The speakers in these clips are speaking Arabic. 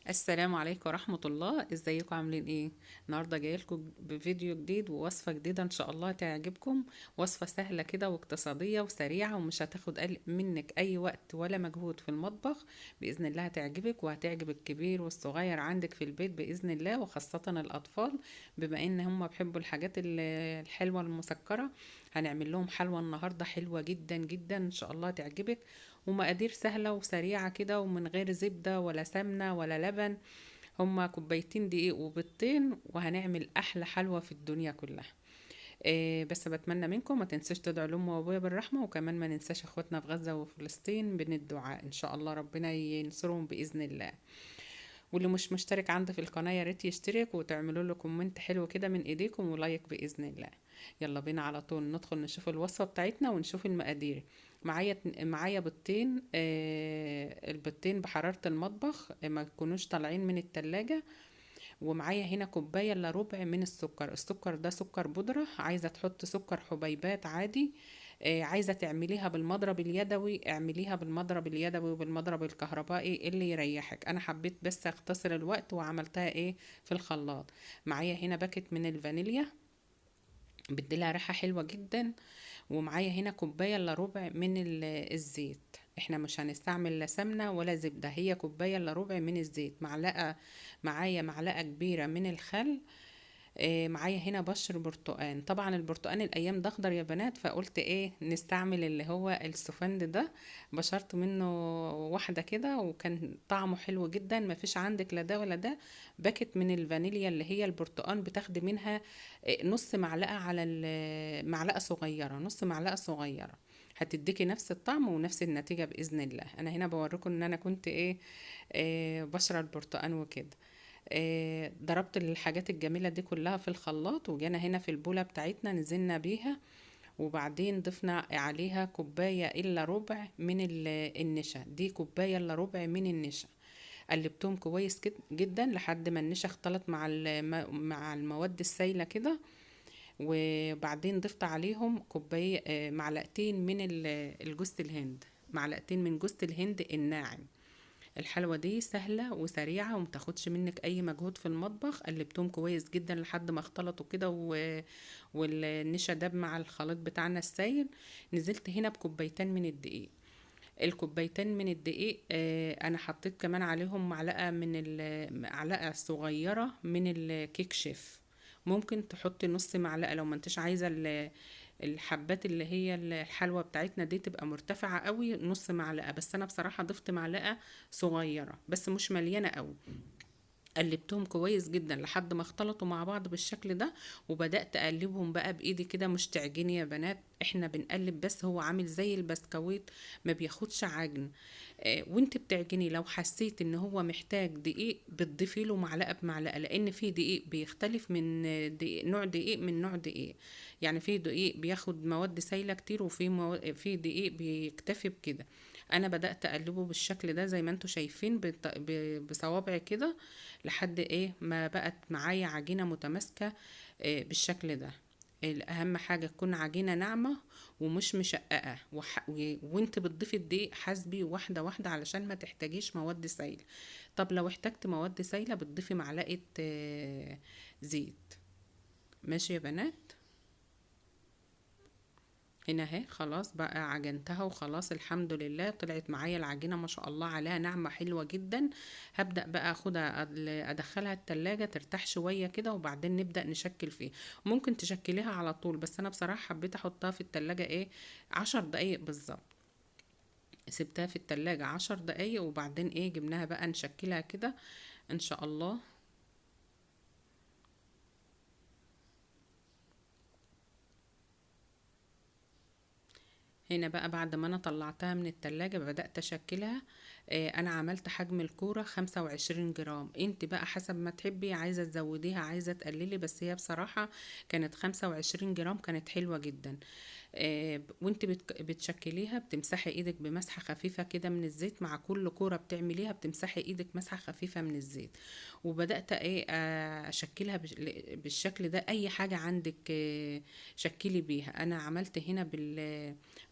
السلام عليكم ورحمة الله. ازيكم عاملين ايه؟ النهاردة جايلكم بفيديو جديد ووصفة جديدة ان شاء الله تعجبكم. وصفة سهلة كده واقتصادية وسريعة ومش هتاخد منك اي وقت ولا مجهود في المطبخ. بإذن الله هتعجبك وهتعجب الكبير والصغير عندك في البيت بإذن الله، وخاصة الأطفال بما ان هم بيحبوا الحاجات الحلوة المسكرة. هنعمل لهم حلوى النهاردة حلوة جدا جدا ان شاء الله تعجبك. ومقادير سهلة وسريعة كده ومن غير زبدة ولا سمنة ولا لبن. هما كوبايتين دقيق وبيضتين وهنعمل أحلى حلوى في الدنيا كلها. بس بتمنى منكم ما تنسوش تدعوا لأمي وأبويا بالرحمة، وكمان ما ننساش اخواتنا في غزة وفلسطين بين الدعاء إن شاء الله ربنا ينصرهم بإذن الله. واللي مش مشترك عندي في القناة يا ريت يشترك وتعملوا له كومنت حلو كده من ايديكم ولايك بإذن الله. يلا بينا على طول ندخل نشوف الوصفة بتاعتنا ونشوف المقادير. معايا بيضتين، البيضتين بحرارة المطبخ، ما يكونوش طالعين من التلاجة. ومعايا هنا كوباية الا ربع من السكر ده سكر بودرة، عايزة تحط سكر حبيبات عادي. عايزة تعمليها بالمضرب اليدوي اعمليها بالمضرب اليدوي وبالمضرب الكهربائي اللي يريحك. انا حبيت بس اختصر الوقت وعملتها في الخلاط. معايا هنا باكت من الفانيليا بديلها ريحة حلوة جدا. ومعايا هنا كوباية الا ربع من الزيت. احنا مش هنستعمل لا سمنة ولا زبدة، هي كوباية الا ربع من الزيت. معايا معلقة كبيرة من الخل. معايا هنا بشر برتقان. طبعا البرتقان الايام ده اخضر يا بنات، فقلت نستعمل اللي هو السفند ده. بشرت منه واحدة كده وكان طعمه حلو جدا. مفيش عندك لا ده ولا ده، باكت من الفانيليا اللي هي البرتقان بتاخدي منها نص معلقة على معلقة صغيرة، نص معلقة صغيرة هتديكي نفس الطعم ونفس النتيجة بإذن الله. أنا هنا بوريكم إن أنا كنت بشرة البرتقان وكده. ضربت الحاجات الجميلة دي كلها في الخلاط، وجينا هنا في البولة بتاعتنا نزلنا بيها. وبعدين ضفنا عليها كوباية إلا ربع من النشا. دي كوباية إلا ربع من النشا. قلبتهم كويس جدا لحد ما النشا اختلط مع المواد السائلة كده. وبعدين ضفت عليهم كوباية معلقتين من الجوز الهند، معلقتين من جوز الهند الناعم. الحلوة دي سهلة وسريعة ومتاخدش منك اي مجهود في المطبخ. قلبتهم كويس جدا لحد ما اختلطوا كده والنشا داب مع الخليط بتاعنا السائل. نزلت هنا بكوبايتين من الدقيق. الكوبايتين من الدقيق انا حطيت كمان عليهم معلقة صغيرة من الكيك شيف. ممكن تحطي نص معلقة لو ما انتش عايزة الحبات اللي هي الحلوى بتاعتنا دي تبقى مرتفعة قوي، نص معلقة. بس انا بصراحة ضفت معلقة صغيرة بس مش مليانة قوي. قلبتهم كويس جدا لحد ما اختلطوا مع بعض بالشكل ده. وبدأت اقلبهم بقى بايدي كده، مش تعجني يا بنات، احنا بنقلب بس، هو عامل زي البسكويت ما بياخدش عجن. وانت بتعجني لو حسيت ان هو محتاج دقيق بتضيفي له معلقة بمعلقة، لان في دقيق بيختلف من نوع دقيق من نوع دقيق. يعني في دقيق بياخد مواد سايلة كتير، في دقيق بيكتفي بكده. انا بدأت اقلبه بالشكل ده زي ما انتوا شايفين بصوابعي كده لحد ما بقت معايا عجينة متماسكة بالشكل ده. اهم حاجة تكون عجينة ناعمة ومش مشققة، وانت بتضيفي الدقيق حسبي واحدة واحدة علشان ما تحتاجيش مواد سائلة. طب لو احتجت مواد سائلة بتضيفي معلقة زيت. ماشي يا بنات. هنا اهي خلاص بقى عجنتها وخلاص الحمد لله طلعت معايا العجينة ما شاء الله عليها ناعمة حلوة جدا. هبدأ بقى اخدها ادخلها التلاجة ترتاح شوية كده وبعدين نبدأ نشكل فيه. ممكن تشكليها على طول بس انا بصراحة حبيت احطها في التلاجة 10 دقايق بالظبط. سبتها في التلاجة 10 دقايق وبعدين جبناها بقى نشكلها كده ان شاء الله. هنا بقى بعد ما انا طلعتها من التلاجة بدأت اشكلها. انا عملت حجم الكورة 25 جرام. انت بقى حسب ما تحبي، عايزة تزوديها عايزة تقللي، بس هي بصراحة كانت 25 جرام كانت حلوة جدا. وانت بتشكليها بتمسحي ايدك بمسحة خفيفة كده من الزيت، مع كل كورة بتعمليها بتمسحي ايدك مسحة خفيفة من الزيت. وبدأت اشكلها بالشكل ده. اي حاجة عندك شكلي بيها. انا عملت هنا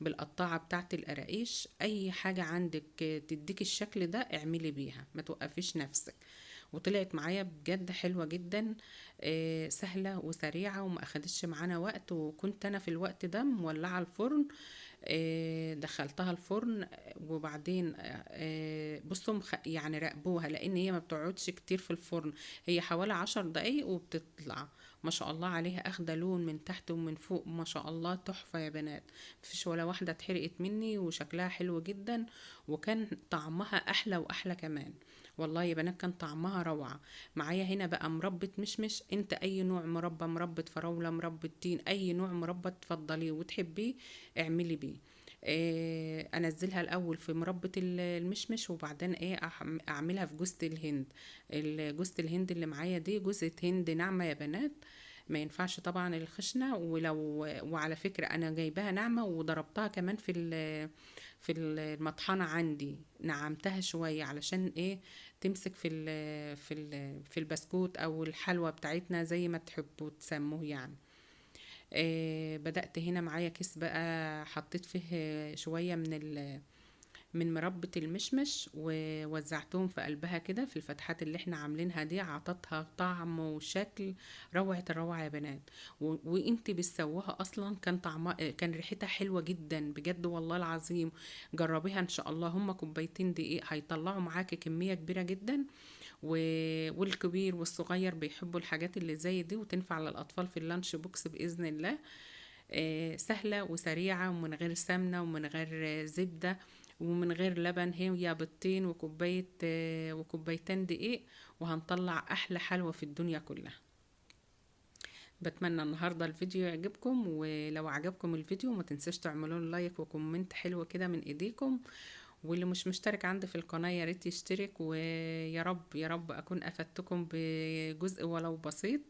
بالقطاعة بتاعت القراقيش. اي حاجة عندك تديك الشكل ده اعملي بيها، ما توقفيش نفسك. وطلعت معايا بجد حلوة جدا، سهلة وسريعة وما اخدتش معانا وقت. وكنت انا في الوقت ده مولعة الفرن، دخلتها الفرن. وبعدين بصوا يعني راقبوها، لان هي ما بتقعدش كتير في الفرن. هي حوالي 10 دقايق وبتطلع. ما شاء الله عليها، اخده لون من تحت ومن فوق، ما شاء الله تحفة يا بنات. مفيش ولا واحدة اتحرقت مني، وشكلها حلو جدا. وكان طعمها احلى واحلى كمان. والله يا بنات كان طعمها روعة. معايا هنا بقى مربى مشمش. انت اي نوع مربى، مربى فراولة، مربى تين، اي نوع مربى تفضليه وتحبيه اعملي بيه. انزلها الاول في مربى المشمش، وبعدين اعملها في جوزة الهند. جوزة الهند اللي معايا دي جوزة هند ناعمة يا بنات، ما ينفعش طبعا الخشنة. وعلى فكرة انا جايباها ناعمة، وضربتها كمان في المطحنة عندي، نعمتها شوية علشان تمسك في البسكوت او الحلوى بتاعتنا زي ما تحبوا تسموه يعني. بدأت هنا معايا كيس بقى، حطيت فيه شوية من مربى المشمش، ووزعتهم في قلبها كده في الفتحات اللي احنا عاملينها دي. عطتها طعم وشكل روعة الروعة يا بنات. وانت بتسووها اصلا كان طعمها كان ريحتها حلوة جدا بجد والله العظيم. جربيها ان شاء الله. هما كوبايتين دقيق هيطلعوا معاكي كمية كبيرة جدا. والكبير والصغير بيحبوا الحاجات اللي زي دي، وتنفع للأطفال في اللانش بوكس بإذن الله. سهلة وسريعة، ومن غير سمنة ومن غير زبدة ومن غير لبن. هي بيضتين وكوبايتين دقيق، وهنطلع أحلى حلوة في الدنيا كلها. بتمنى النهاردة الفيديو يعجبكم، ولو عجبكم الفيديو ما تنسوش تعملوا لايك وكومنت حلو كده من ايديكم. واللي مش مشترك عندي في القناة يا ريت يشترك. ويا رب يا رب اكون افدتكم بجزء ولو بسيط.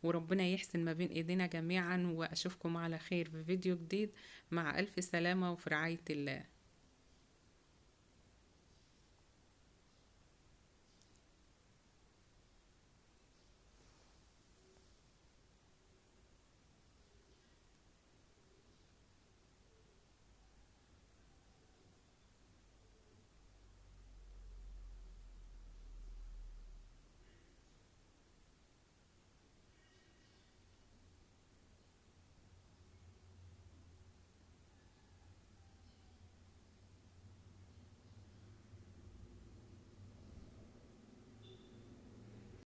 وربنا يحسن ما بين ايدينا جميعا، واشوفكم على خير في فيديو جديد. مع الف سلامة وفي رعاية الله.